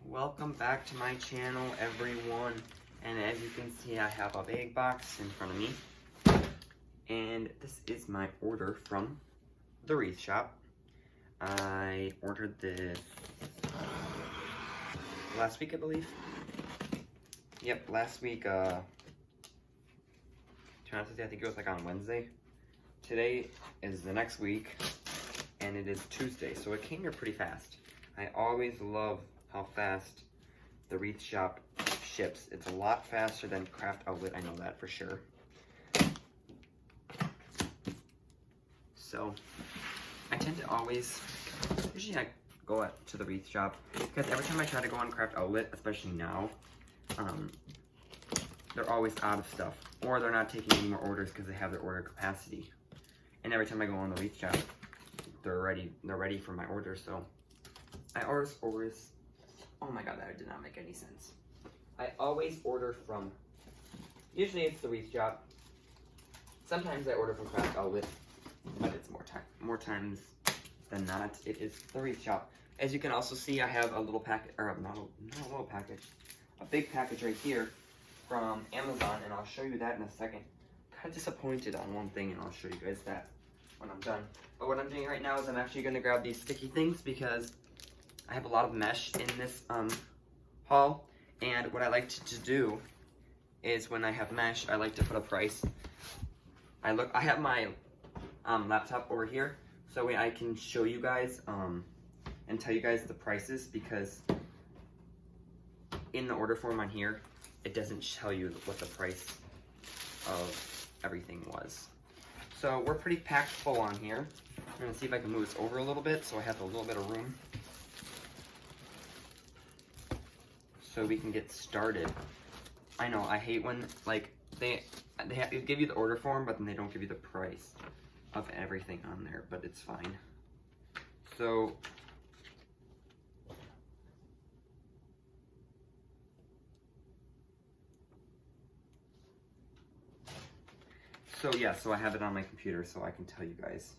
Welcome back to my channel, everyone. And as you can see, I have a big box in front of me. And this is my order from the wreath shop. I ordered this last week, I believe. Yep, last week, to be honest with you, I think it was like on Wednesday. Today is the next week, and it is Tuesday, so it came here pretty fast. I always love how fast the wreath shop ships. It's a lot faster than Craft Outlet, I know that for sure. So, I tend to always, usually I go to the wreath shop, because every time I try to go on Craft Outlet, especially now, they're always out of stuff, or they're not taking any more orders because they have their order capacity. And every time I go on the wreath shop, they're ready for my order. So I always, oh my god, that did not make any sense. I always order from, usually it's the wreath shop. Sometimes I order from Craft Outlet, but it's more times than not, it is the wreath shop. As you can also see, I have a little packet, or not a little package, a big package right here from Amazon, and I'll show you that in a second. Kind of disappointed on one thing, and I'll show you guys that when I'm done. But what I'm doing right now is I'm actually going to grab these sticky things because I have a lot of mesh in this haul, and what I like to do is when I have mesh, I like to put a price. I have my laptop over here, so I can show you guys and tell you guys the prices, because in the order form on here, it doesn't tell you what the price of everything was. So we're pretty packed full on here. I'm gonna see if I can move this over a little bit so I have a little bit of room, so we can get started. I know, I hate when like they give you the order form, but then they don't give you the price of everything on there, but it's fine. So yeah, so I have it on my computer so I can tell you guys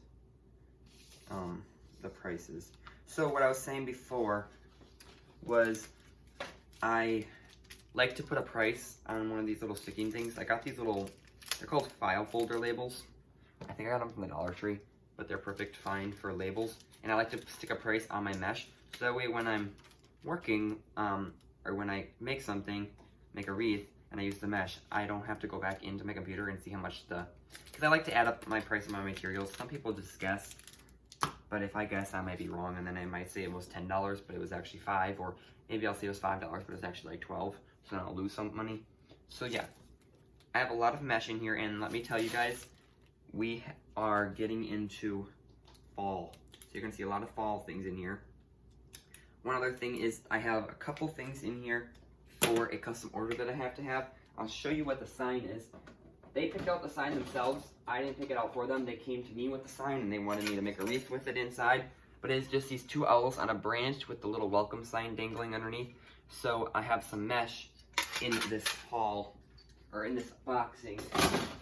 the prices. So what I was saying before was I like to put a price on one of these little sticking things. I got these little, they're called file folder labels. I think I got them from the Dollar Tree, but they're perfect fine for labels. And I like to stick a price on my mesh, so that way when I'm working, or when I make something, make a wreath, and I use the mesh, I don't have to go back into my computer and see how much because I like to add up my price of my materials. Some people just guess, but if I guess, I might be wrong, and then I might say it was $10, but it was actually $5, or maybe I'll say it was $5, but it was actually like $12, so then I'll lose some money. So yeah, I have a lot of mesh in here, and let me tell you guys, we are getting into fall. So you're gonna see a lot of fall things in here. One other thing is I have a couple things in here for a custom order that I have to have. I'll show you what the sign is. They picked out the sign themselves. I didn't pick it out for them. They came to me with the sign and they wanted me to make a wreath with it inside. But it's just these two owls on a branch with the little welcome sign dangling underneath. So I have some mesh in this haul, or in this boxing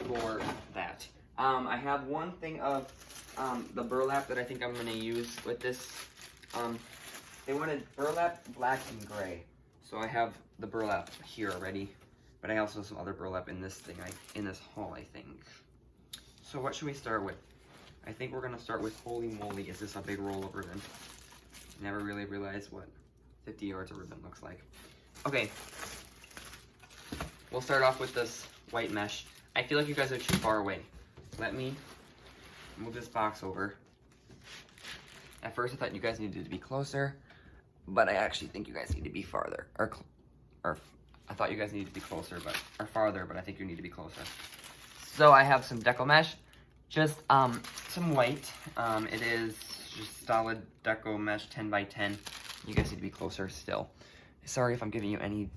for that. I have one thing of the burlap that I think I'm gonna use with this. They wanted burlap, black, and gray. So I have the burlap here already, but I also have some other burlap in this thing, in this haul, I think. So what should we start with? I think we're gonna start with, holy moly, is this a big roll of ribbon? Never really realized what 50 yards of ribbon looks like. Okay, we'll start off with this white mesh. I feel like you guys are too far away. Let me move this box over. At first I thought you guys needed to be closer, but I actually think you guys need to be farther, or I thought you guys needed to be closer, or farther, but I think you need to be closer. So I have some deco mesh, just some white. It is just solid deco mesh, 10 by 10. You guys need to be closer still. Sorry if I'm giving you any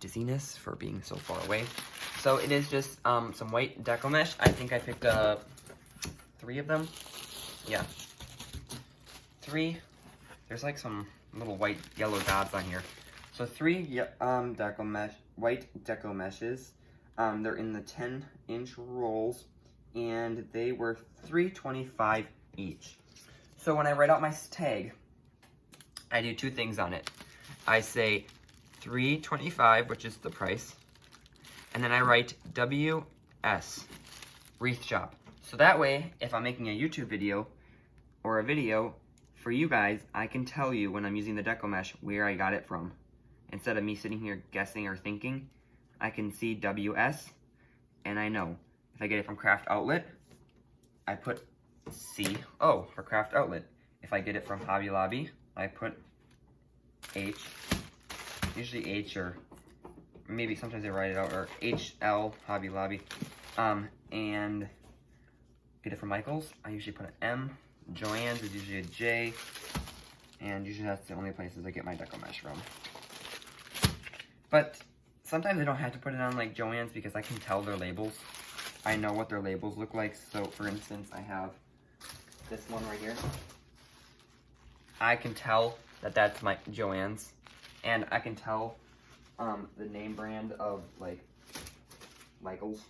dizziness for being so far away. So it is just some white deco mesh. I think I picked up 3 of them. Yeah, 3. There's like some little white yellow dots on here. So 3 deco mesh, white deco meshes. They're in the 10-inch rolls, and they were $3.25 each. So when I write out my tag, I do 2 things on it. I say $3.25, which is the price. And then I write WS, wreath shop. So that way, if I'm making a YouTube video or a video for you guys, I can tell you when I'm using the deco mesh where I got it from. Instead of me sitting here guessing or thinking, I can see WS, and I know. If I get it from Craft Outlet, I put CO for Craft Outlet. If I get it from Hobby Lobby, I put H, usually H, or maybe sometimes they write it out, or HL, Hobby Lobby. And get it from Michael's, I usually put an M. Joann's is usually a J, and usually that's the only places I get my deco mesh from. But sometimes I don't have to put it on like Joann's because I can tell their labels. I know what their labels look like. So for instance, I have this one right here. I can tell that that's my Joann's, and I can tell the name brand of like Michael's.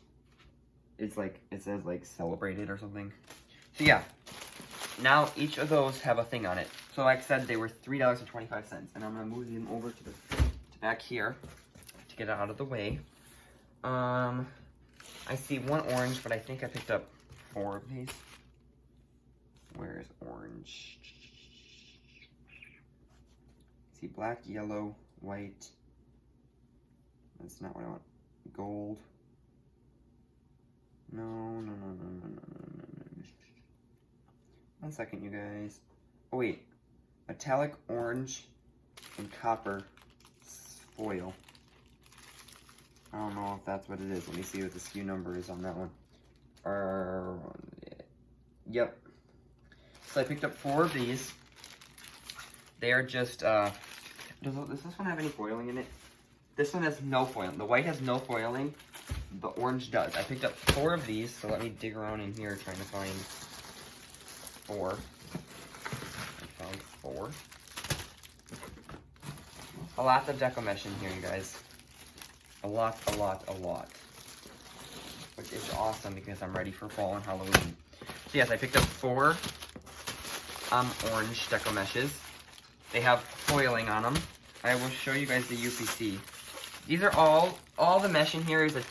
It's like, it says like Celebrated or something. So yeah, now each of those have a thing on it. So like I said, they were $3.25, and I'm gonna move them over to the back here to get it out of the way. I see one orange, but I think I picked up 4 of these. Where is orange? See black, yellow, white. That's not what I want. Gold. No. 1 second, you guys. Oh wait, metallic orange and copper foil. I don't know if that's what it is. Let me see what the SKU number is on that one. Yep. So I picked up 4 of these. They are just, does this one have any foiling in it? This one has no foiling. The white has no foiling. The orange does. I picked up 4 of these, so let me dig around in here trying to find 4. I found 4. A lot of deco mesh in here, you guys. A lot. Which is awesome because I'm ready for fall and Halloween. So yes, I picked up 4 orange deco meshes. They have foiling on them. I will show you guys the UPC. These are all the mesh in here is a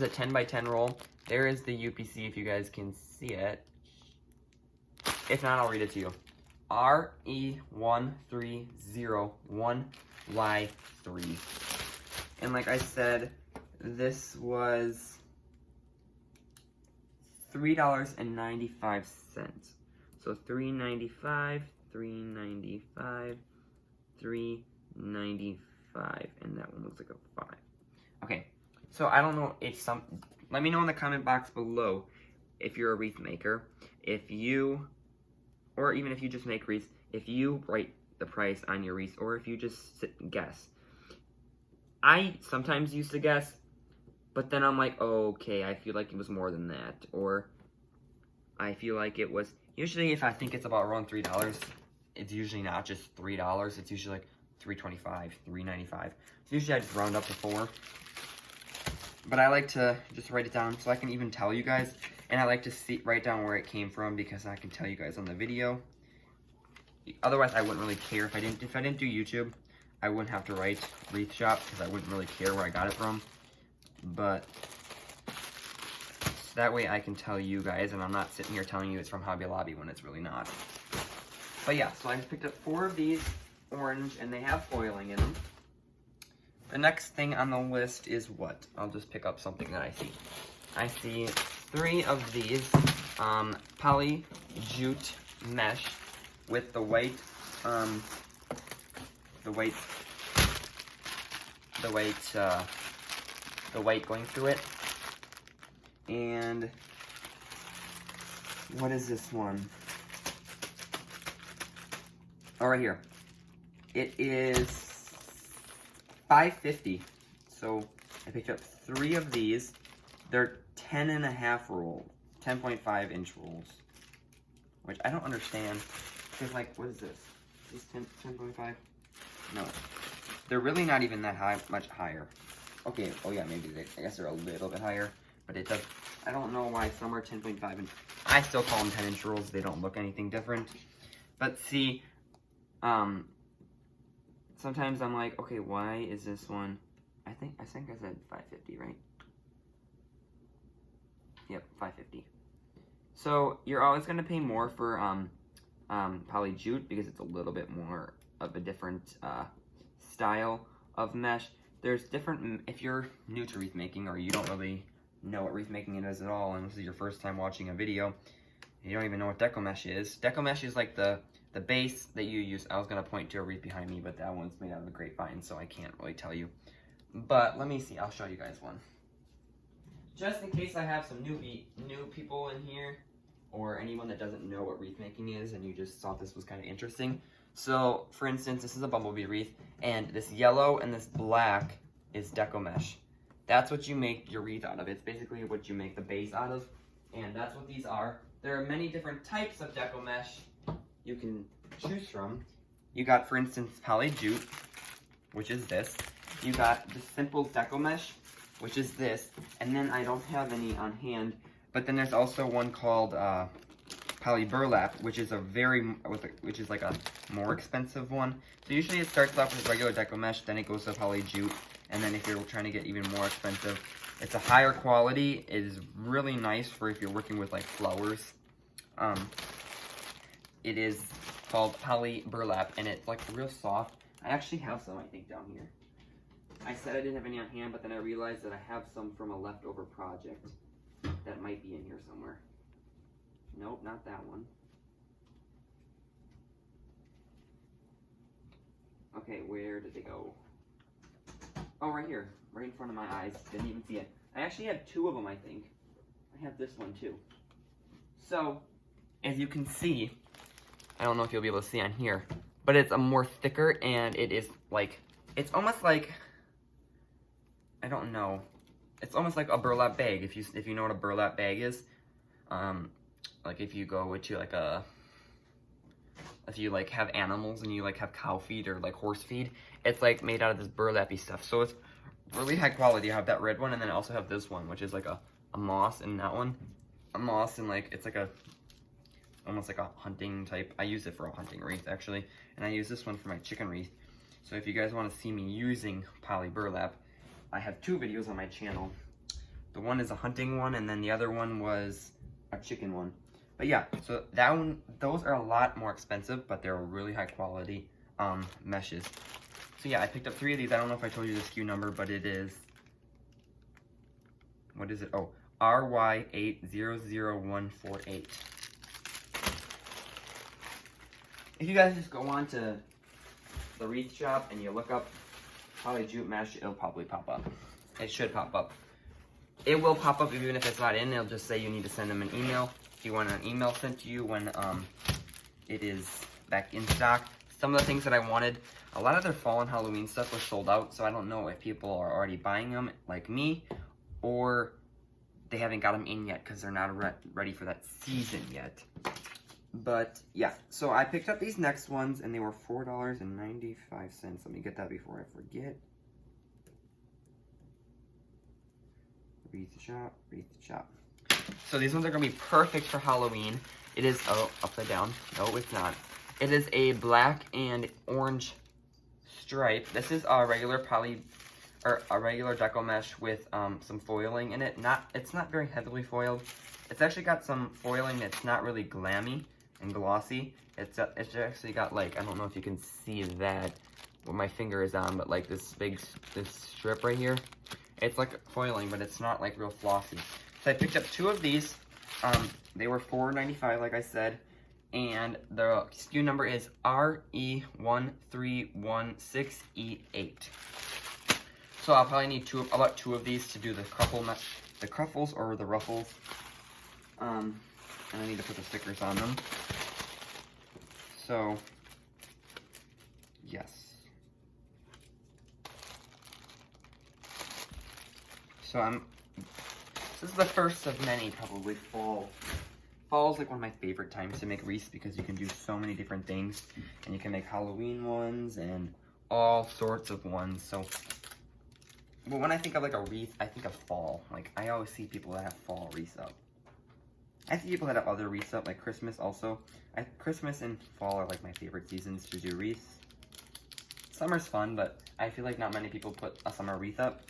10 by 10 roll. There is the UPC if you guys can see it. If not, I'll read it to you. RE1301Y3. And like I said, this was $3.95. So $3.95, $3.95, $3.95, and that one looks like a 5. Okay, so I don't know if let me know in the comment box below if you're a wreath maker, or even if you just make wreaths, if you write the price on your wreaths, or if you just sit and guess. I sometimes used to guess, but then I'm like, oh, okay, I feel like it was more than that, or I feel like it was, usually if I think it's about around $3, it's usually not just $3, it's usually like $3.25, $3.95. So usually I just round up to 4. But I like to just write it down so I can even tell you guys, and I like to write down where it came from because I can tell you guys on the video. Otherwise, I wouldn't really care if I didn't do YouTube. I wouldn't have to write wreath shop because I wouldn't really care where I got it from. But so that way I can tell you guys, and I'm not sitting here telling you it's from Hobby Lobby when it's really not. But yeah, so I just picked up 4 of these orange, and they have foiling in them. The next thing on the list is what? I'll just pick up something that I see. I see 3 of these poly jute mesh with the white going through it. And what is this one? Oh, right here. It is $5.50. So I picked up 3 of these. They're 10.5 rolls, 10.5 inch rolls, which I don't understand. Because like, what is this? Is this 10.5? No, they're really not even that much higher. Okay, oh yeah, maybe I guess they're a little bit higher, but it does. I don't know why some are 10.5 and I still call them 10 inch rolls. They don't look anything different. But see, sometimes I'm like, okay, why is this one? I think I said $5.50, right? Yep, $5.50. So you're always gonna pay more for poly jute because it's a little bit more of a different style of mesh. There's different, if you're new to wreath making or you don't really know what wreath making is at all, and this is your first time watching a video, you don't even know what deco mesh is. Deco mesh is like the base that you use. I was gonna point to a wreath behind me, but that one's made out of a grapevine, so I can't really tell you. But let me see, I'll show you guys one. Just in case I have some new people in here, or anyone that doesn't know what wreath making is and you just thought this was kind of interesting. So, for instance, this is a bumblebee wreath, and this yellow and this black is deco mesh. That's what you make your wreath out of. It's basically what you make the base out of, and that's what these are. There are many different types of deco mesh you can choose from. You got, for instance, poly jute, which is this. You got the simple deco mesh, which is this, and then I don't have any on hand, but then there's also one called poly burlap, which is which is like a more expensive one. So usually it starts off with regular deco mesh, then it goes to poly jute, and then if you're trying to get even more expensive, it's a higher quality. It is really nice for if you're working with like flowers. It is called poly burlap, and it's like real soft. I actually have some, I think, down here. I said I didn't have any on hand, but then I realized that I have some from a leftover project that might be in here somewhere. Nope, not that one. Okay, where did they go? Oh, right here, right in front of my eyes. Didn't even see it. I actually have two of them, I think. I have this one too. So, as you can see, I don't know if you'll be able to see on here, but it's a more thicker, and it is like, it's almost like, I don't know. It's almost like a burlap bag, if you know what a burlap bag is. Like if you go to like if you like have animals and you like have cow feed or like horse feed, it's like made out of this burlappy stuff. So it's really high quality. I have that red one, and then I also have this one, which is like a moss, and that one, a moss, and like it's like almost like a hunting type. I use it for a hunting wreath actually, and I use this one for my chicken wreath. So if you guys want to see me using poly burlap, I have two videos on my channel. The one is a hunting one, and then the other one was a chicken one. But yeah, so those are a lot more expensive, but they're really high quality meshes. So yeah, I picked up 3 of these. I don't know if I told you the SKU number, but it is, what is it? Oh, RY800148. If you guys just go on to the wreath shop and you look up poly jute mesh, it'll probably pop up. It should pop up. It will pop up even if it's not in. It'll just say you need to send them an email. If you want an email sent to you when it is back in stock. Some of the things that I wanted, a lot of their fall and Halloween stuff was sold out, so I don't know if people are already buying them like me, or they haven't got them in yet because they're not ready for that season yet. But yeah, so I picked up these next ones, and they were $4.95. Let me get that before I forget. Wreath shop, wreath shop. So these ones are gonna be perfect for Halloween. It is, oh, upside down. No, it's not. It is a black and orange stripe. This is a regular a regular deco mesh with some foiling in it. It's not very heavily foiled. It's actually got some foiling that's not really glammy and glossy. It's actually got, like, I don't know if you can see that, what my finger is on, but like this strip right here. It's like foiling, but it's not like real flossy. So I picked up 2 of these. They were $4.95, like I said, and the SKU number is RE1316E8. So I'll probably need about 2 of these to do the cruffles or the ruffles. And I need to put the stickers on them. So, yes. So this is the first of many, probably fall. Fall is like one of my favorite times to make wreaths because you can do so many different things, and you can make Halloween ones and all sorts of ones. So, but when I think of like a wreath, I think of fall. Like, I always see people that have fall wreaths up. I see people that have other wreaths up, like Christmas also. Christmas and fall are like my favorite seasons to do wreaths. Summer's fun, but I feel like not many people put a summer wreath up.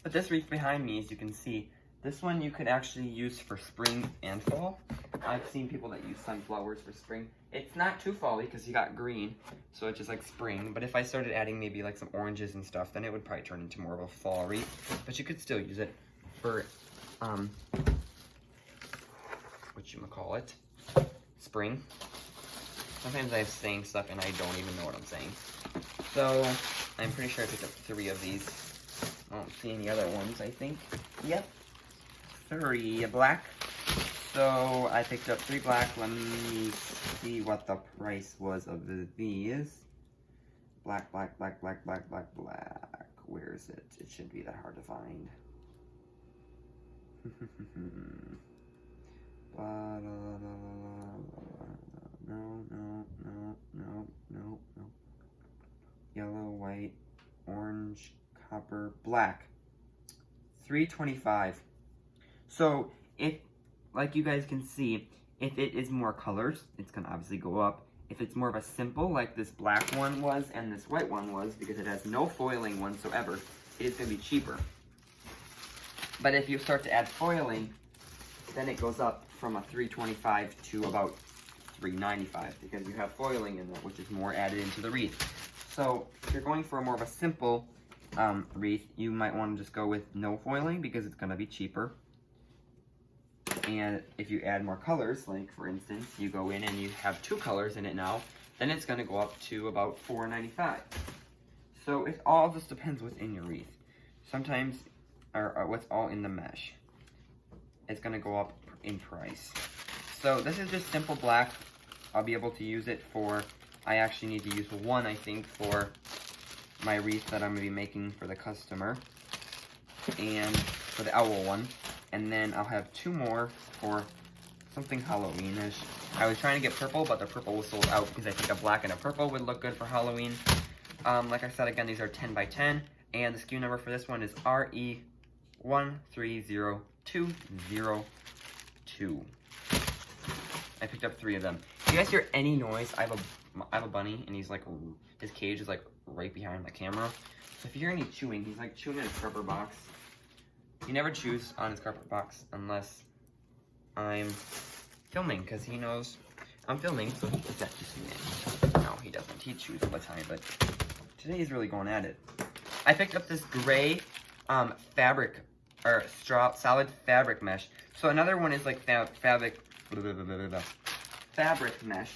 But this wreath behind me, as you can see, this one you could actually use for spring and fall. I've seen people that use sunflowers for spring. It's not too fall-y because you got green, so it's just like spring. But if I started adding maybe like some oranges and stuff, then it would probably turn into more of a fall wreath. But you could still use it for, whatchamacallit, spring. Sometimes I'm saying stuff and I don't even know what I'm saying. So, I'm pretty sure I picked up 3 of these. I don't see any other ones, I think. Yep. 3 black. So, I picked up 3 black. Let me see what the price was of these. Black, black, black, black, black, black, black. Where is it? It shouldn't be that hard to find. No. Yellow, white, orange, copper, black. $3.25. So if, like you guys can see, if it is more colors, it's gonna obviously go up. If it's more of a simple, like this black one was and this white one was, because it has no foiling whatsoever, it is gonna be cheaper. But if you start to add foiling, then it goes up from a $3.25 to about $3.95 because you have foiling in there, which is more added into the wreath. So if you're going for more of a simple wreath, you might want to just go with no foiling because it's going to be cheaper. And if you add more colors, like for instance, you go in and you have 2 colors in it now, then it's going to go up to about $4.95. So it all just depends what's in your wreath. Sometimes, or what's all in the mesh, it's going to go up in price. So this is just simple black. I'll be able to use it for, I actually need to use 1, I think, for my wreath that I'm going to be making for the customer. And for the owl one. And then I'll have 2 more for something Halloweenish. I was trying to get purple, but the purple was sold out because I think a black and a purple would look good for Halloween. Like I said, again, these are 10 by 10. And the SKU number for this one is RE130202. I picked up 3 of them. If you guys hear any noise, I have a bunny, and he's like, his cage is like right behind my camera. So if you hear any chewing, he's like chewing in his cardboard box. He never chews on his cardboard box unless I'm filming, because he knows I'm filming, so he does that to me. No, he doesn't. He chews all the time, but today he's really going at it. I picked up this gray fabric, or solid fabric mesh. So another one is like fabric mesh.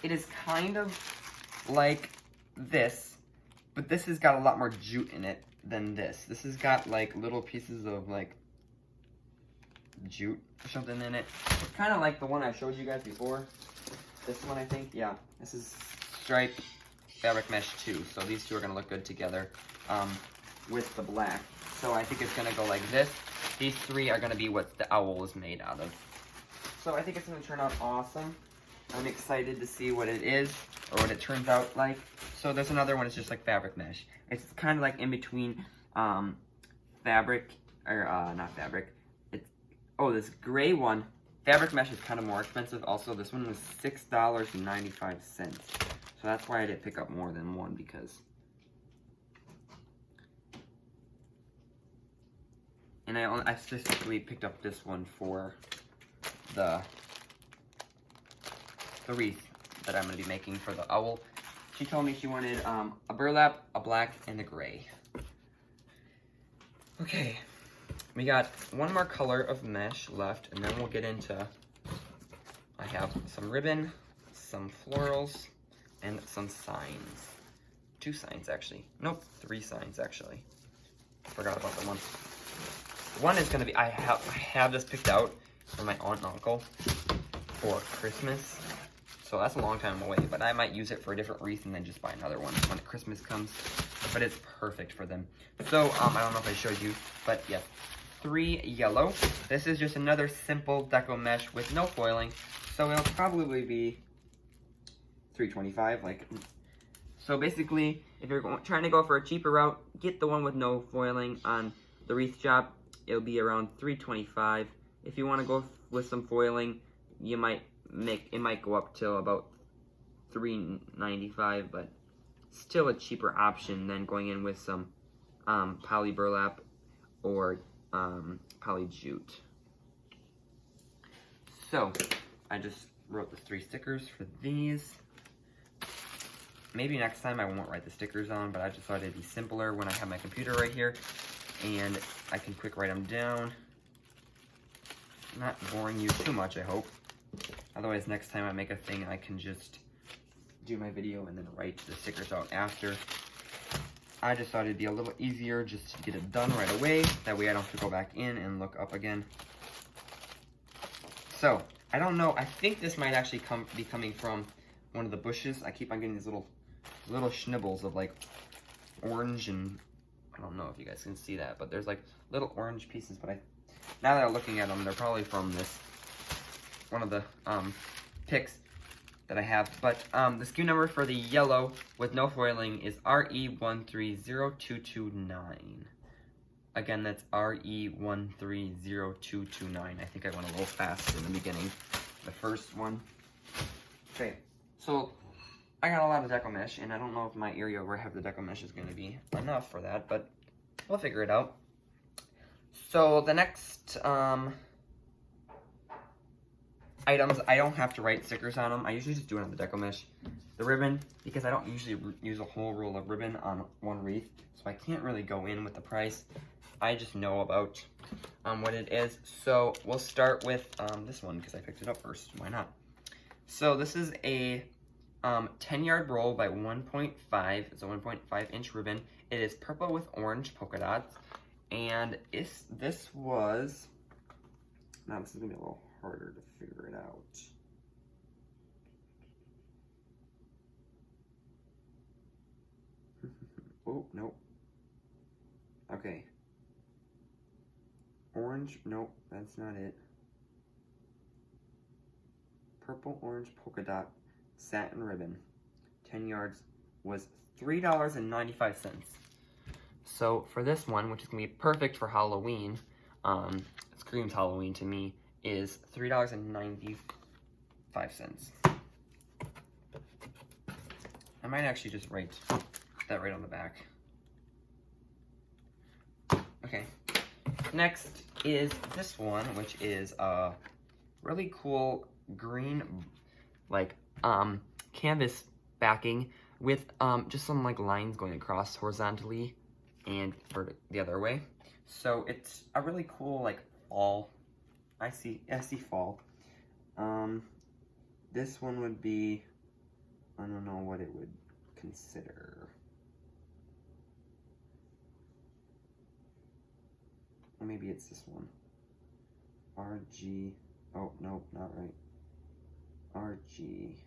It is kind of like this, but this has got a lot more jute in it than this. This has got like little pieces of like jute or something in it. It's kind of like the one I showed you guys before. This one, I think, yeah. This is striped fabric mesh too. So these 2 are gonna look good together with the black. So I think it's gonna go like this. These 3 are gonna be what the owl is made out of. So I think it's gonna turn out awesome. I'm excited to see what it is, or what it turns out like. So there's another one, it's just like fabric mesh. It's kind of like in between fabric, or not fabric. Oh, this gray one, fabric mesh is kind of more expensive. Also, this one was $6.95. So that's why I didn't pick up more than 1, because. And I specifically picked up this one for the wreath that I'm going to be making for the owl. She told me she wanted a burlap, a black, and a gray. Okay, we got 1 more color of mesh left, and then we'll get into, I have some ribbon, some florals, and some signs. 2 signs, actually. Nope, 3 signs, actually. Forgot about the one. One is going to be, I have this picked out for my aunt and uncle for Christmas. So that's a long time away, but I might use it for a different wreath and then just buy another one when Christmas comes. But it's perfect for them. So, I don't know if I showed you, but yeah. 3 yellow. This is just another simple deco mesh with no foiling. So it'll probably be $3.25. Like, so basically, if you're trying to go for a cheaper route, get the one with no foiling on the wreath shop. It'll be around $3.25. If you want to go with some foiling, it might go up till about $3.95, but still a cheaper option than going in with some poly burlap or poly jute. So I just wrote the 3 stickers for these. Maybe next time I won't write the stickers on, but I just thought it'd be simpler when I have my computer right here and I can quick write them down. Not boring you too much, I hope. Otherwise, next time I make a thing, I can just do my video and then write the stickers out after. I just thought it'd be a little easier just to get it done right away. That way I don't have to go back in and look up again. So, I don't know. I think this might actually be coming from one of the bushes. I keep on getting these little schnibbles of like orange, and I don't know if you guys can see that, but there's like little orange pieces. But now that I'm looking at them, they're probably from this one of the picks that I have. But the SKU number for the yellow with no foiling is RE130229. Again, that's RE130229. I think I went a little fast in the beginning, the first one. Okay, so I got a lot of deco mesh, and I don't know if my area where I have the deco mesh is going to be enough for that, but we'll figure it out. So the next items, I don't have to write stickers on them. I usually just do it on the deco mesh. The ribbon, because I don't usually use a whole roll of ribbon on one wreath, so I can't really go in with the price. I just know about what it is. So we'll start with this one because I picked it up first. Why not? So this is a 10-yard roll by 1.5. It's a 1.5 inch ribbon. It is purple with orange polka dots. And this was, now this is gonna be a little harder to figure it out. Oh, nope. Okay. Orange, nope, that's not it. Purple, orange, polka dot, satin ribbon. 10 yards was $3.95. So for this one, which is gonna be perfect for Halloween, it screams Halloween to me, is $3.95. I might actually just write that right on the back. Okay. Next is this one, which is a really cool green, like, canvas backing with just some like lines going across horizontally and the other way. So it's a really cool like fall. I see fall. This one would be, I don't know what it would consider. Or maybe it's this one. RG, oh, nope, not right. RGA,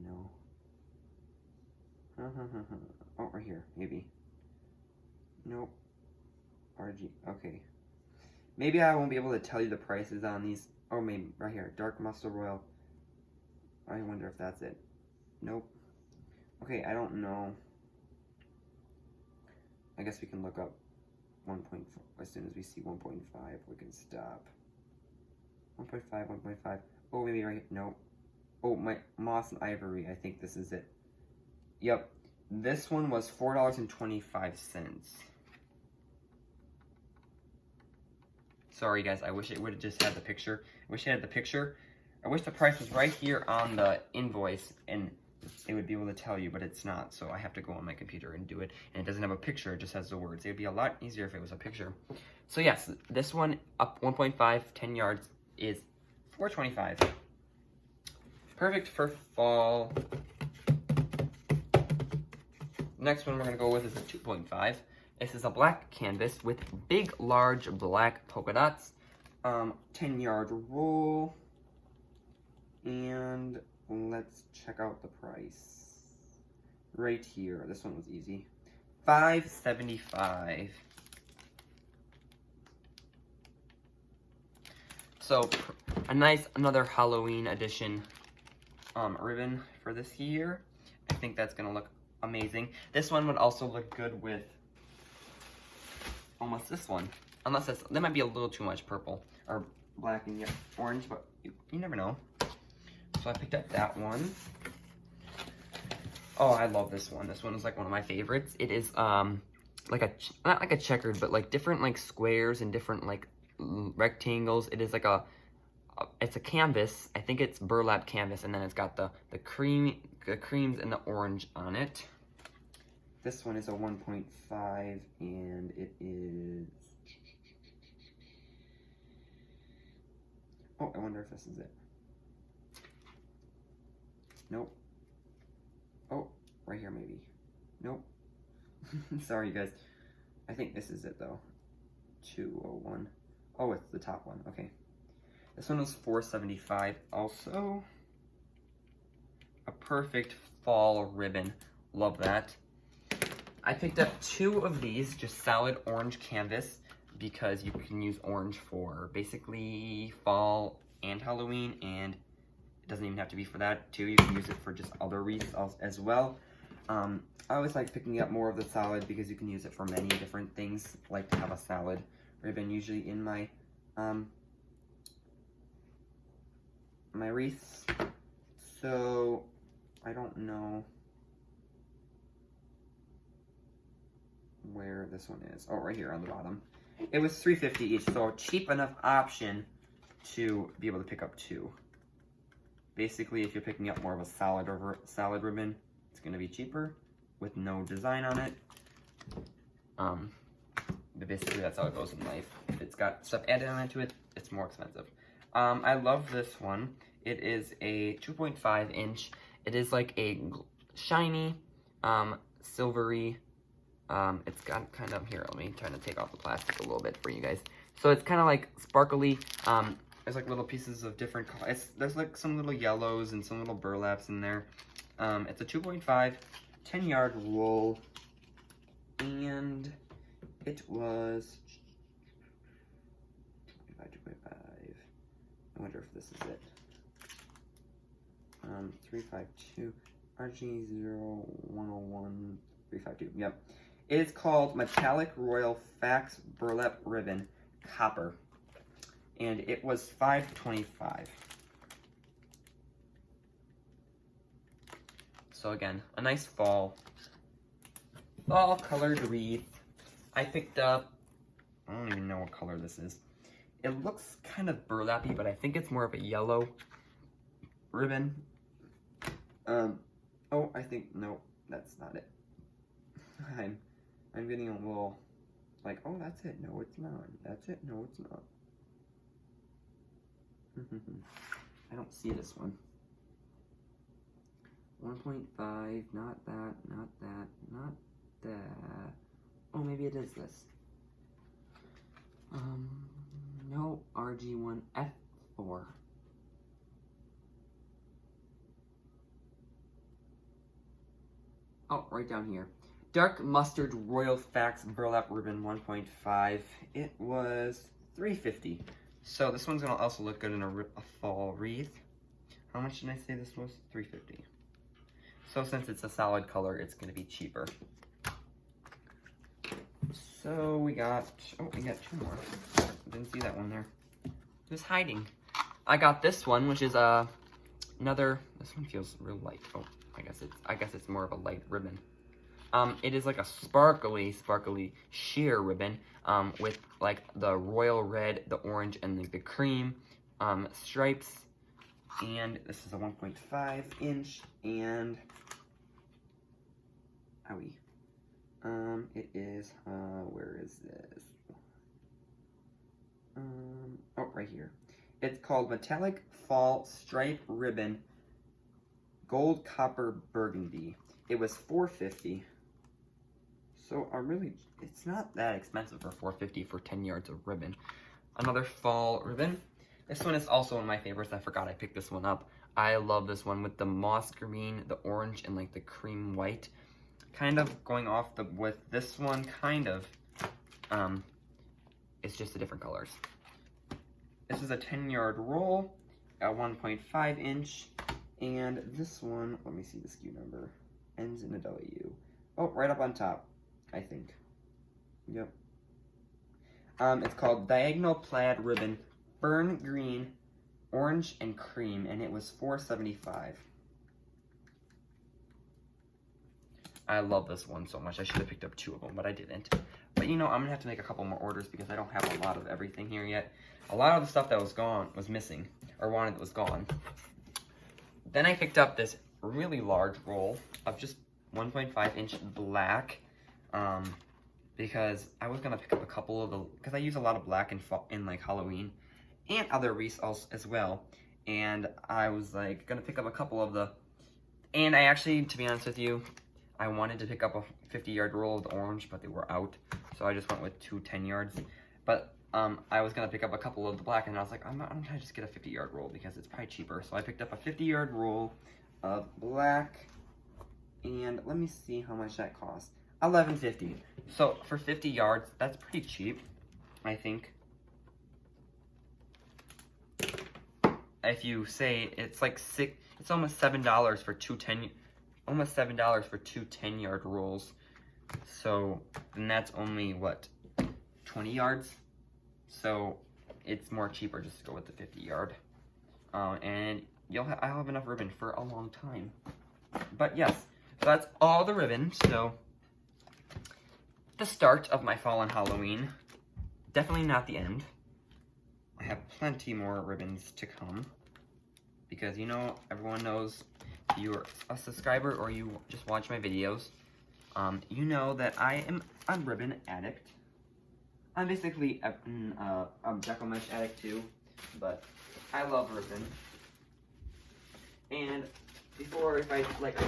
no. Oh, right here, maybe. Nope. RG, okay. Maybe I won't be able to tell you the prices on these. Oh, maybe, right here, Dark Muscle Royal. I wonder if that's it. Nope. Okay, I don't know. I guess we can look up 1.4. As soon as we see 1.5, we can stop. 1.5, 1.5. Oh, maybe right here. Nope. Oh, my Moss and Ivory. I think this is it. Yep. This one was $4.25. Sorry, guys. I wish it would have just had the picture. I wish it had the picture. I wish the price was right here on the invoice, and it would be able to tell you, but it's not. So I have to go on my computer and do it. And it doesn't have a picture. It just has the words. It would be a lot easier if it was a picture. So yes, this one, up 1.5, 10 yards, is $4.25. Perfect for fall. Next one we're going to go with is a 2.5. This is a black canvas with big, large black polka dots. 10-yard roll. And let's check out the price. Right here. This one was easy. $5.75. So, a nice, another Halloween edition ribbon for this year. I think that's going to look amazing. This one would also look good with almost this one. Unless that might be a little too much purple or black and orange, but you never know. So I picked up that one. Oh, I love this one. This one is like one of my favorites. It is like a not like a checkered, but like different like squares and different like rectangles. It is like it's a canvas. I think it's burlap canvas, and then it's got the creams and the orange on it. This one is a 1.5, and it is. Oh, I wonder if this is it. Nope. Oh, right here maybe. Nope. Sorry, guys. I think this is it though. 201. Oh, it's the top one. Okay. This one was $4.75. Also, a perfect fall ribbon. Love that. I picked up 2 of these, just solid orange canvas, because you can use orange for basically fall and Halloween, and it doesn't even have to be for that too. You can use it for just other wreaths as well. I always like picking up more of the solid because you can use it for many different things. I like to have a solid ribbon usually in my my wreaths. So I don't know where this one is. Oh, right here on the bottom. It was $3.50 each, so a cheap enough option to be able to pick up 2. Basically, if you're picking up more of a solid ribbon, it's going to be cheaper with no design on it. But basically, that's how it goes in life. If it's got stuff added onto it, it's more expensive. I love this one. It is a 2.5 inch. It is like a shiny, silvery. It's got kind of, here, let me try to take off the plastic a little bit for you guys. So it's kind of like sparkly. There's like little pieces of different colors. There's like some little yellows and some little burlaps in there. It's a 2.5, 10-yard roll, and it was 2.5. I wonder if this is it. 352 RG0101 352. Yep. It is called Metallic Royal Fax Burlap Ribbon Copper, and it was $5.25. So again, a nice fall colored wreath. I picked up, I don't even know what color this is. It looks kind of burlappy, but I think it's more of a yellow ribbon. Oh, I think, no, that's not it. I'm getting a little, like, oh, that's it. No, it's not. That's it. No, it's not. I don't see this one. 1.5, not that, not that, not that. Oh, maybe it is this. No, RG1F4. Oh, right down here. Dark Mustard Royal Fax Burlap Ribbon 1.5. It was $3.50. So this one's gonna also look good in a fall wreath. How much did I say this was? $3.50. So since it's a solid color, it's gonna be cheaper. So we got, oh, we got 2 more. Didn't see that one there. Just hiding. I got this one, which is another. This one feels real light. Oh, I guess it's more of a light ribbon. It is like a sparkly sheer ribbon with like the royal red, the orange, and the cream stripes. And this is a 1.5 inch, and owie. It is, where is this? Oh, right here. It's called Metallic Fall Stripe Ribbon Gold Copper Burgundy. It was $4.50. So it's not that expensive for $4.50 for 10 yards of ribbon. Another fall ribbon. This one is also one of my favorites. I forgot I picked this one up. I love this one with the moss green, the orange, and like the cream white. Kind of going off with this one, kind of. It's just the different colors. This is a 10-yard roll, a 1.5 inch, and this one, let me see the SKU number, ends in a W. Oh, right up on top, I think. Yep. It's called Diagonal Plaid Ribbon, Burn Green, Orange, and Cream, and it was $4.75. I love this one so much. I should have picked up 2 of them, but I didn't. But you know, I'm gonna have to make a couple more orders because I don't have a lot of everything here yet. A lot of the stuff that was gone was missing, or wanted that was gone. Then I picked up this really large roll of just 1.5-inch black, because I was gonna pick up a couple of the, because I use a lot of black in like Halloween and other wreaths as well. And I was like gonna pick up a couple of the, and I actually, to be honest with you, I wanted to pick up a 50-yard roll of the orange, but they were out, so I just went with 2 10-yards. But I was gonna pick up a couple of the black, and I was like, I'm gonna just get a 50-yard roll because it's probably cheaper. So I picked up a 50-yard roll of black, and let me see how much that cost. $11.50. So for 50 yards, that's pretty cheap, I think. If you say it's like it's almost $7 for almost $7 for 2 10-yard rolls. So then that's only what, 20 yards. So it's more cheaper just to go with the 50-yard. And I'll have enough ribbon for a long time. But yes, so that's all the ribbon. So the start of my fall and Halloween. Definitely not the end. I have plenty more ribbons to come. Because, you know, everyone knows if you're a subscriber or you just watch my videos, you know that I'm a ribbon addict. I'm basically a Deco Mesh addict too, but I love ribbon. And before, if I, like,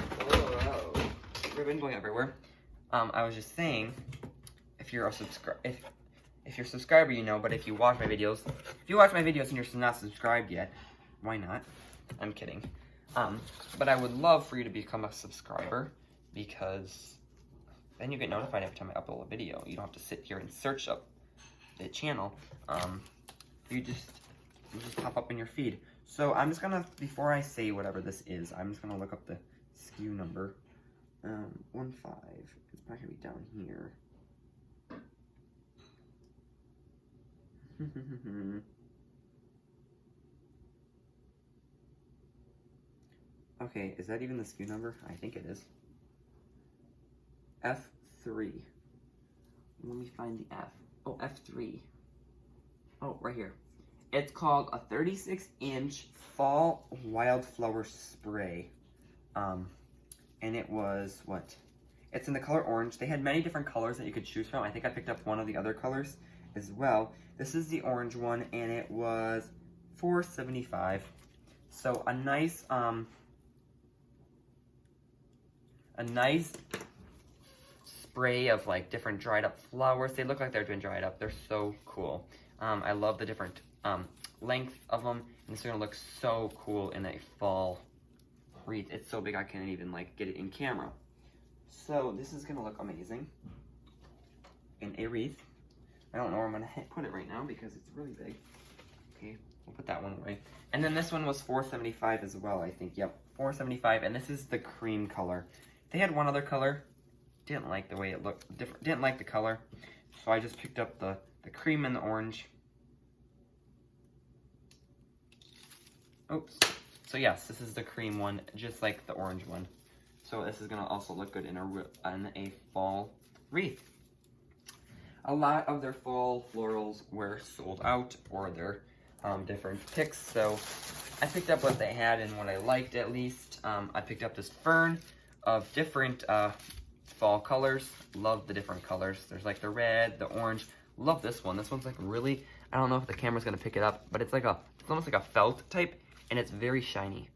ribbon going everywhere, I was just saying, if you're a if you're a subscriber, you know, but if you watch my videos, and you're not subscribed yet, why not? I'm kidding. But I would love for you to become a subscriber, because then you get notified every time I upload a video. You don't have to sit here and search up the channel. You just pop up in your feed. So I'm just gonna, before I say whatever this is, I'm just gonna look up the SKU number. 15. It's probably gonna be down here. Okay, is that even the SKU number? I think it is. F3. Let me find the F. Oh, F3. Oh, right here. It's called a 36-inch fall wildflower spray. And it was, what? It's in the color orange. They had many different colors that you could choose from. I think I picked up one of the other colors as well. This is the orange one, and it was $4.75. So a nice spray of like different dried up flowers. They look like they're been dried up. They're so cool. I love the different length of them, and it's gonna look so cool in a fall wreath. It's so big I can't even like get it in camera. So this is gonna look amazing in a wreath. I don't know where I'm gonna put it right now because it's really big. Okay, we'll put that one away. And then this one was $4.75 as well, I think. Yep, $4.75, and this is the cream color. They had one other color. Didn't like the way it looked. Didn't like the color, so I just picked up the cream and the orange. Oops. So yes, this is the cream one, just like the orange one. So this is gonna also look good in a fall wreath. A lot of their fall florals were sold out, or their different picks. So I picked up what they had and what I liked at least. I picked up this fern of different fall colors. Love the different colors. There's like the red, the orange. Love this one. This one's like really, I don't know if the camera's gonna pick it up, but it's almost like a felt type, and it's very shiny.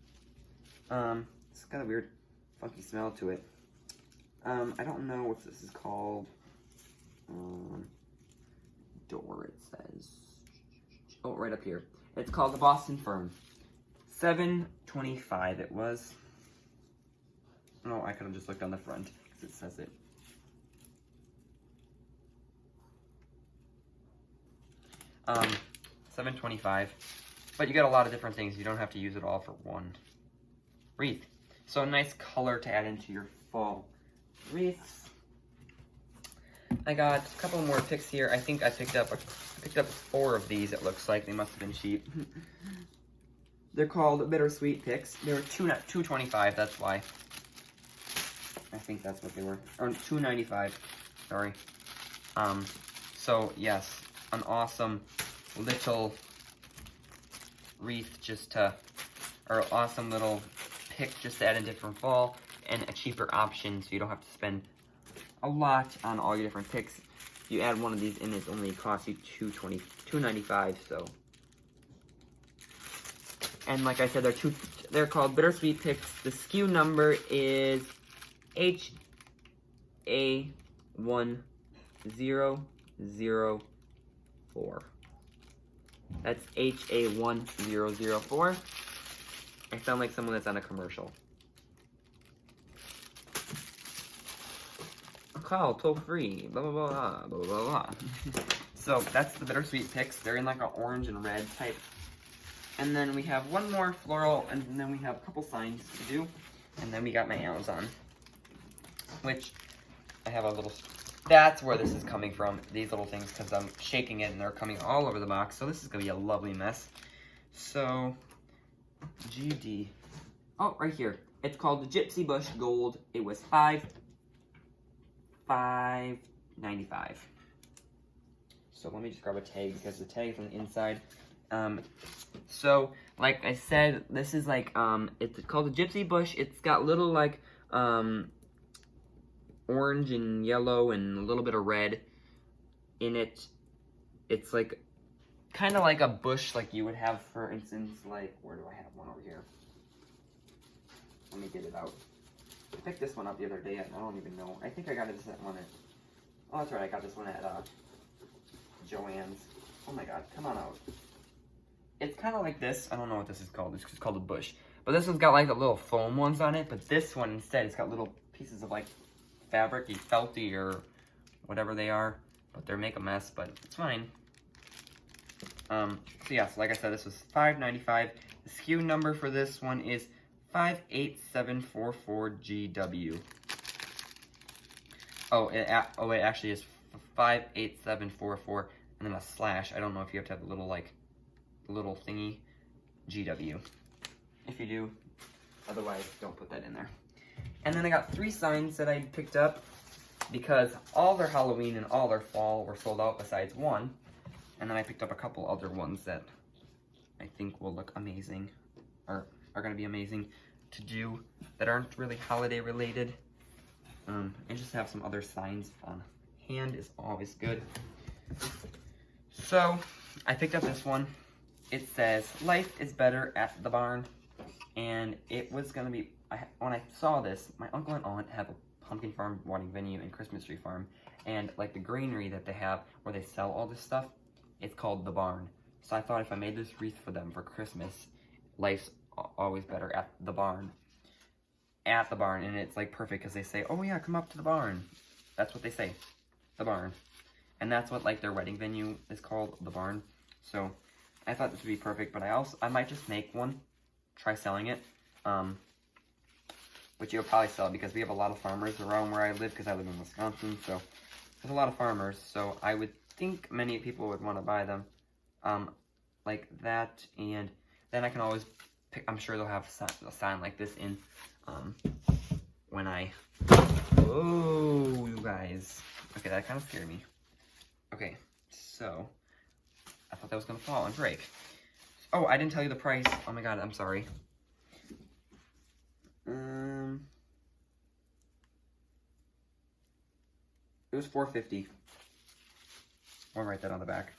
It's got a weird funky smell to it. I don't know what this is called. Door, it says. Oh, right up here. It's called the Boston Fern. $7.25 it was. Oh, I could have just looked on the front because it says it. $7.25. But you get a lot of different things. You don't have to use it all for one wreath. So a nice color to add into your fall wreaths. I got a couple more picks here. I think I picked up 4 of these. It looks like they must have been cheap. They're called bittersweet picks. They were $2.25. That's why. I think that's what they were. Or $2.95. Sorry. So yes, an awesome little wreath or awesome little pick just to add in different fall, and a cheaper option so you don't have to spend a lot on all your different picks. If you add one of these in, it only costs you $2.95. So, and like I said, they're called bittersweet picks. The SKU number is HA1004. That's HA1004. I sound like someone that's on a commercial. Call toll free, blah, blah, blah, blah, blah, blah. So that's the bittersweet picks. They're in like an orange and red type. And then we have one more floral, and then we have a couple signs to do. And then we got my Amazon, which I have a little, that's where this is coming from, these little things, because I'm shaking it and they're coming all over the box. So this is going to be a lovely mess. So, GD. Oh, right here. It's called the Gypsy Bush Gold. It was $5.95. So let me just grab a tag because the tag is on the inside. So like I said, this is like it's called the Gypsy Bush. It's got little like orange and yellow and a little bit of red in it. It's like kind of like a bush like you would have, for instance, like, where do I have one over here? Let me get it out. I picked this one up the other day, and I don't even know. I think I got this one at, oh, that's right, I got this one at Joann's. Oh my god, come on out. It's kind of like this. I don't know what this is called. It's called a bush. But this one's got like the little foam ones on it, but this one instead, it's got little pieces of like fabric-y, felty, or whatever they are. But they make a mess, but it's fine. So yeah, so like I said, this was $5.95. The SKU number for this one is 58744GW. Oh, it actually is 58744, and then a slash. I don't know if you have to have a little, like, little thingy, GW. If you do, otherwise, don't put that in there. And then I got 3 signs that I picked up because all their Halloween and all their fall were sold out besides one. And then I picked up a couple other ones that I think will look amazing, or are going to be amazing to do, that aren't really holiday related. And just have some other signs on hand is always good. So I picked up this one. It says, "Life is better at the barn." And it was going to be, when I saw this, my uncle and aunt have a pumpkin farm, wedding venue, and Christmas tree farm. And like the granary that they have where they sell all this stuff, it's called the barn. So I thought if I made this wreath for them for Christmas, life's always better at the barn. At the barn, and it's like perfect because they say, "Oh yeah, come up to the barn." That's what they say, the barn. And that's what like their wedding venue is called, the barn. So I thought this would be perfect, but I might just make one, try selling it. Which you'll probably sell because we have a lot of farmers around where I live, because I live in Wisconsin, so there's a lot of farmers, so I would think many people would want to buy them, like that, and then I can always pick, I'm sure they'll have a sign like this in, when I, oh, you guys, okay, that kind of scared me. Okay, so, I thought that was going to fall and break. Oh, I didn't tell you the price. Oh my god, I'm sorry. It was $4.50. I'll write that on the back.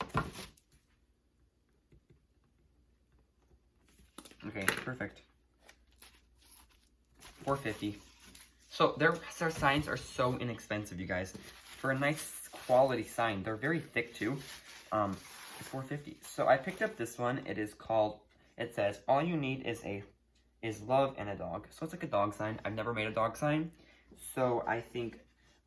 Okay, perfect. $4.50. So their signs are so inexpensive, you guys. For a nice quality sign, they're very thick too. It's $4.50. So I picked up this one. It is called. It says, "All you need is love and a dog." So it's like a dog sign. I've never made a dog sign, so I think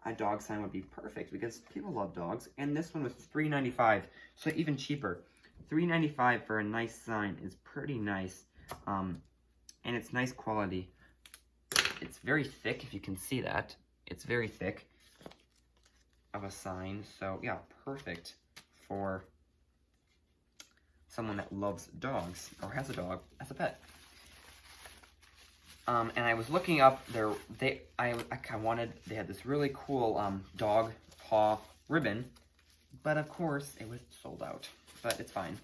a dog sign would be perfect because people love dogs. And this one was $3.95, so even cheaper. $3.95 for a nice sign is pretty nice, and it's nice quality. It's very thick, if you can see that. It's very thick of a sign, so yeah, perfect for someone that loves dogs or has a dog as a pet. And I was looking up they had this really cool dog paw ribbon, but of course it was sold out. But it's fine.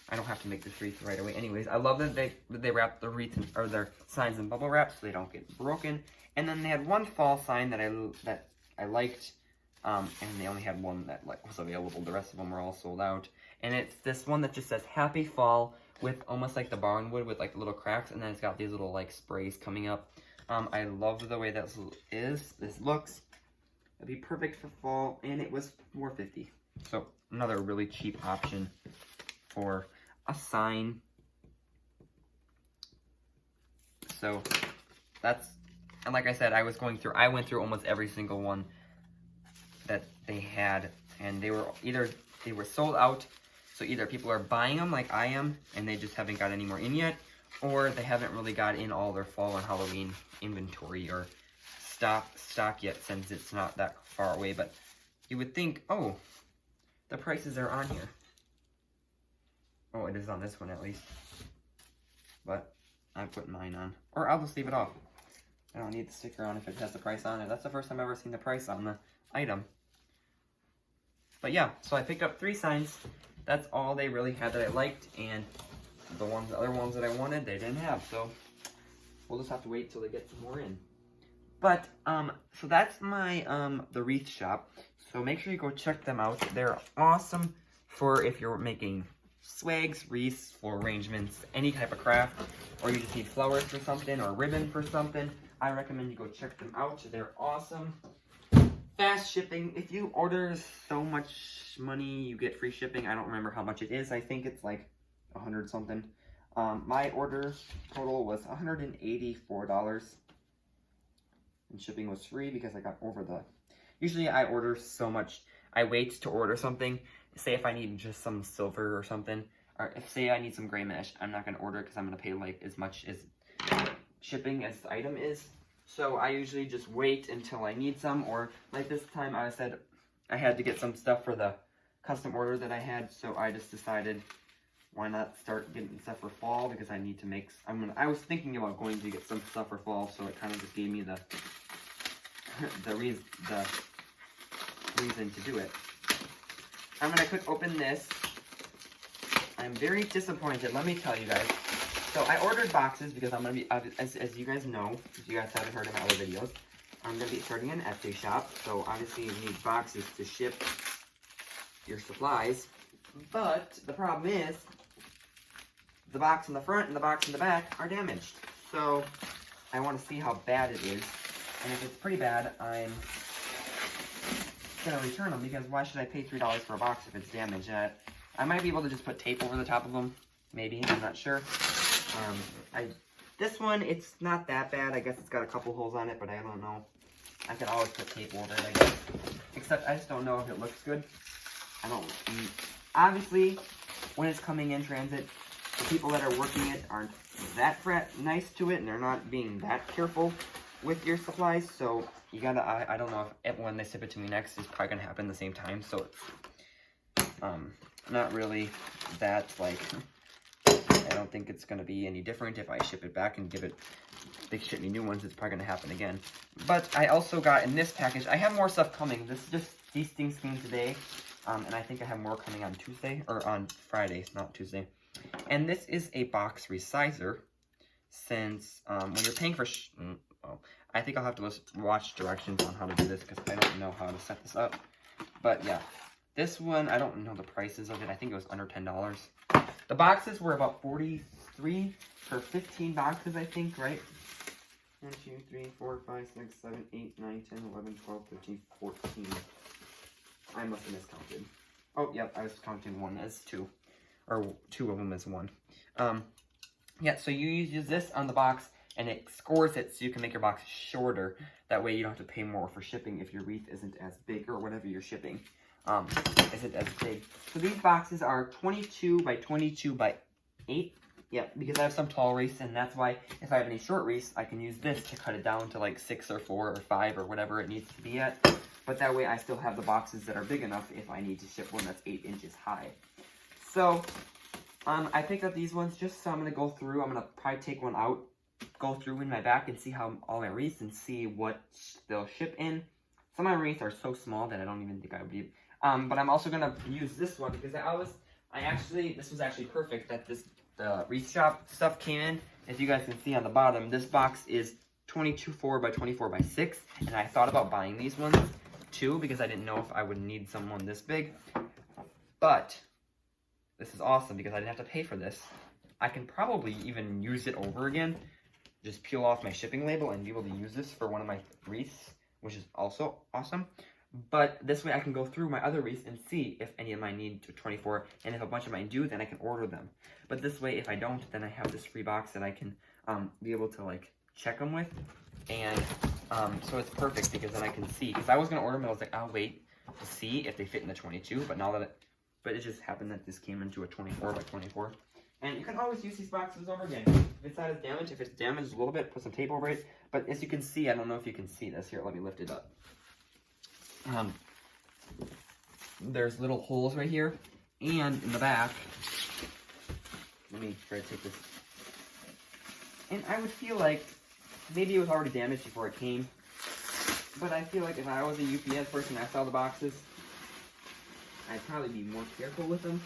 I don't have to make this wreath right away. Anyways, I love that they wrap the wreath or their signs in bubble wrap so they don't get broken. And then they had one fall sign that I liked, and they only had one that was available. The rest of them were all sold out. And it's this one that just says Happy Fall with almost like the barnwood with like the little cracks, and then it's got these little like sprays coming up. I love the way this looks. It'd be perfect for fall, and it was $4.50. So another really cheap option for a sign. So that's, and like I said, I went through almost every single one that they had, and they were sold out. So either people are buying them like I am, and they just haven't got any more in yet, or they haven't really got in all their fall and Halloween inventory or stock yet, since it's not that far away. But you would think, oh, the prices are on here. Oh, it is on this one at least. But I'm putting mine on. Or I'll just leave it off. I don't need the sticker on if it has the price on it. That's the first time I've ever seen the price on the item. But yeah, so I picked up 3 signs. That's all they really had that I liked, and the other ones that I wanted, they didn't have. So we'll just have to wait till they get some more in. But so that's my the wreath shop. So make sure you go check them out. They're awesome for if you're making swags, wreaths, floral arrangements, any type of craft, or you just need flowers for something or ribbon for something. I recommend you go check them out. They're awesome. Fast shipping. If you order so much money, you get free shipping. I don't remember how much it is. I think it's like 100 something. My order total was $184. And shipping was free because I got over the... Usually I order so much. I wait to order something. Say if I need just some silver or something. Or if say I need some gray mesh, I'm not going to order it because I'm going to pay like as much as shipping as the item is. So I usually just wait until I need some, or like this time I said I had to get some stuff for the custom order that I had, so I just decided why not start getting stuff for fall, because I need to make, I was thinking about going to get some stuff for fall, so it kind of just gave me the reason to do it. I'm gonna quick open this. I'm very disappointed, let me tell you guys. So I ordered boxes because I'm going to be, as you guys know, if you guys haven't heard of my other videos, I'm going to be starting an Etsy shop. So obviously you need boxes to ship your supplies. But the problem is, the box in the front and the box in the back are damaged. So I want to see how bad it is. And if it's pretty bad, I'm going to return them, because why should I pay $3 for a box if it's damaged? I might be able to just put tape over the top of them. Maybe, I'm not sure. This one, it's not that bad. I guess it's got a couple holes on it, but I don't know. I could always put tape over it, I guess. Except I just don't know if it looks good. I don't. Obviously, when it's coming in transit, the people that are working it aren't that nice to it, and they're not being that careful with your supplies. So you gotta. I don't know if when they ship it to me next, it's probably gonna happen the same time. So it's not really that like. I don't think it's going to be any different if I ship it back and they ship me new ones. It's probably going to happen again. But I also got in this package, I have more stuff coming. These things came today, and I think I have more coming on Tuesday, or on Friday, not Tuesday. And this is a box resizer, since when you're paying for, I think I'll have to watch directions on how to do this, because I don't know how to set this up. But yeah, this one, I don't know the prices of it. I think it was under $10. The boxes were about $43 for 15 boxes, I think, right? 1, 2, 3, 4, 5, 6, 7, 8, 9, 10, 11, 12, 13, 14. I must have miscounted. Oh, yep, I was counting one as 2. Or 2 of them as 1. Yeah, so you use this on the box, and it scores it so you can make your box shorter. That way you don't have to pay more for shipping if your wreath isn't as big, or whatever you're shipping. Isn't as big. So these boxes are 22 by 22 by 8. Yeah, because I have some tall wreaths, and that's why if I have any short wreaths, I can use this to cut it down to like 6 or 4 or 5 or whatever it needs to be at. But that way I still have the boxes that are big enough if I need to ship one that's 8 inches high. So I picked up these ones just so I'm going to go through. I'm going to probably take one out go through in my back and see how all my wreaths and see what they'll ship in. Some of my wreaths are so small that I don't even think I would be. But I'm also gonna use this one because this was actually perfect that the wreath shop stuff came in. As you guys can see on the bottom, this box is 22.4 by 24 by 6, and I thought about buying these ones too because I didn't know if I would need someone this big. But this is awesome because I didn't have to pay for this. I can probably even use it over again. Just peel off my shipping label and be able to use this for one of my wreaths, which is also awesome. But this way I can go through my other wreaths and see if any of mine need to 24, and if a bunch of mine do, then I can order them. But this way, if I don't, then I have this free box that I can be able to like check them with, and so it's perfect because then I can see. Because I was gonna order them, and I was like, I'll wait to see if they fit in the 22. But now that but it just happened that this came into a 24 by 24. And you can always use these boxes over again. If it's not as damaged, if it's damaged a little bit, put some tape over it. But as you can see, I don't know if you can see this. Here, let me lift it up. There's little holes right here. And in the back, let me try to take this. And I would feel like, maybe it was already damaged before it came. But I feel like if I was a UPS person and I saw the boxes, I'd probably be more careful with them.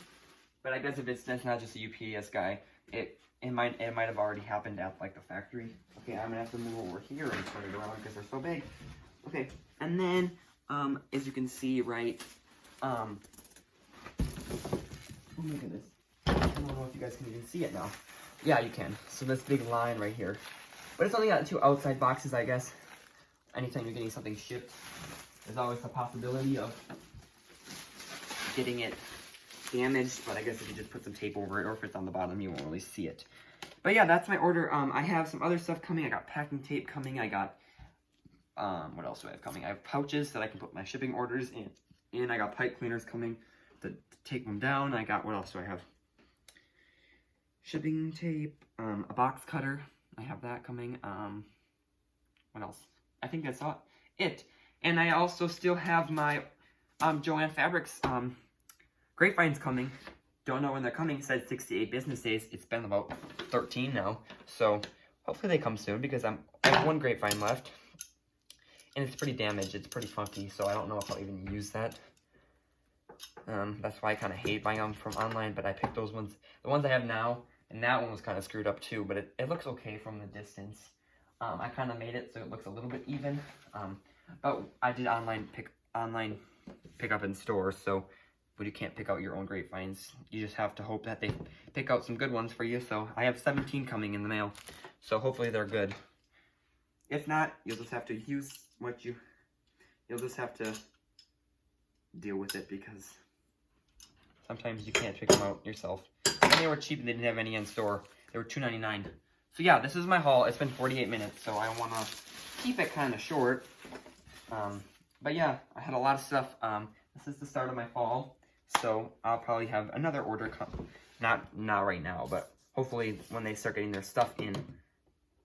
But I guess if that's not just a UPS guy, it might have already happened at like the factory. Okay, I'm gonna have to move over here and turn it around because they're so big. Okay, and then as you can see, right, oh my goodness, I don't know if you guys can even see it now. Yeah, you can. So this big line right here, but it's only got 2 outside boxes, I guess. Anytime you're getting something shipped, there's always the possibility of getting it damaged, but I guess if you just put some tape over it, or if it's on the bottom, you won't really see it. But yeah, that's my order. I have some other stuff coming. I got packing tape coming. I got, what else do I have coming? I have pouches that I can put my shipping orders in. I got pipe cleaners coming to take them down. I got, what else do I have? Shipping tape, a box cutter. I have that coming. What else? I think that's all it. And I also still have my Joann Fabrics grapevines coming. Don't know when they're coming. It said 68 business days. It's been about 13 now. So hopefully they come soon because I have 1 grapevine left. And it's pretty damaged. It's pretty funky. So I don't know if I'll even use that. That's why I kind of hate buying them from online. But I picked those ones. The ones I have now. And that one was kind of screwed up too. But it looks okay from the distance. I kind of made it so it looks a little bit even. But I did online pick up in stores. So but you can't pick out your own grapevines. You just have to hope that they pick out some good ones for you. So I have 17 coming in the mail. So hopefully they're good. If not, you'll just have to use what you'll just have to deal with it because sometimes you can't pick them out yourself. And they were cheap and they didn't have any in store. They were $2.99. So yeah, this is my haul. It's been 48 minutes, so I want to keep it kind of short. But yeah, I had a lot of stuff. This is the start of my fall. So I'll probably have another order come, not right now, but hopefully when they start getting their stuff in,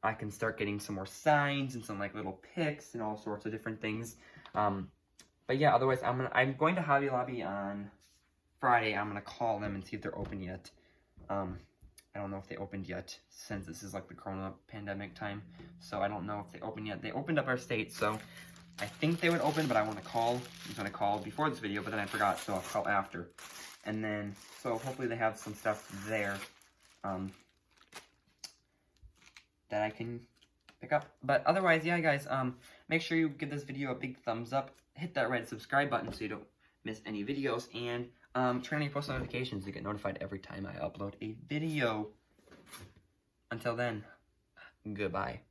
I can start getting some more signs and some like little pics and all sorts of different things. But yeah, otherwise I'm going to Hobby Lobby on Friday. I'm gonna call them and see if they're open yet. I don't know if they opened yet since this is like the Corona pandemic time. So I don't know if they opened yet. They opened up our state, so I think they would open, but I want to call. I was going to call before this video, but then I forgot, so I'll call after. And then, so hopefully they have some stuff there that I can pick up. But otherwise, yeah, guys, make sure you give this video a big thumbs up. Hit that red subscribe button so you don't miss any videos. And turn on your post notifications to get notified every time I upload a video. Until then, goodbye.